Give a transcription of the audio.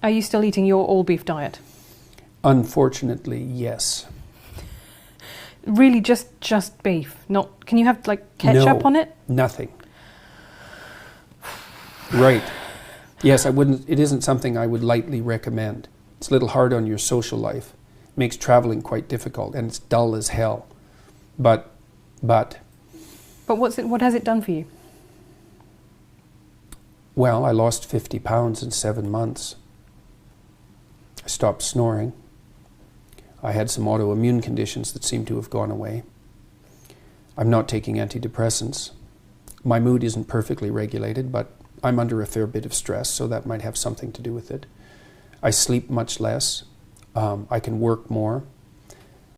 Are you still eating your all beef diet? Unfortunately, yes. Really, just beef? Not? Can you have like ketchup on it? Nothing. Right. Yes, I wouldn't. It isn't something I would lightly recommend. It's a little hard on your social life. It makes traveling quite difficult, and it's dull as hell. But what has it done for you? Well, I lost 50 pounds in 7 months. I stopped snoring. I had some autoimmune conditions that seem to have gone away. I'm not taking antidepressants. My mood isn't perfectly regulated, but I'm under a fair bit of stress, so that might have something to do with it. I sleep much less. I can work more.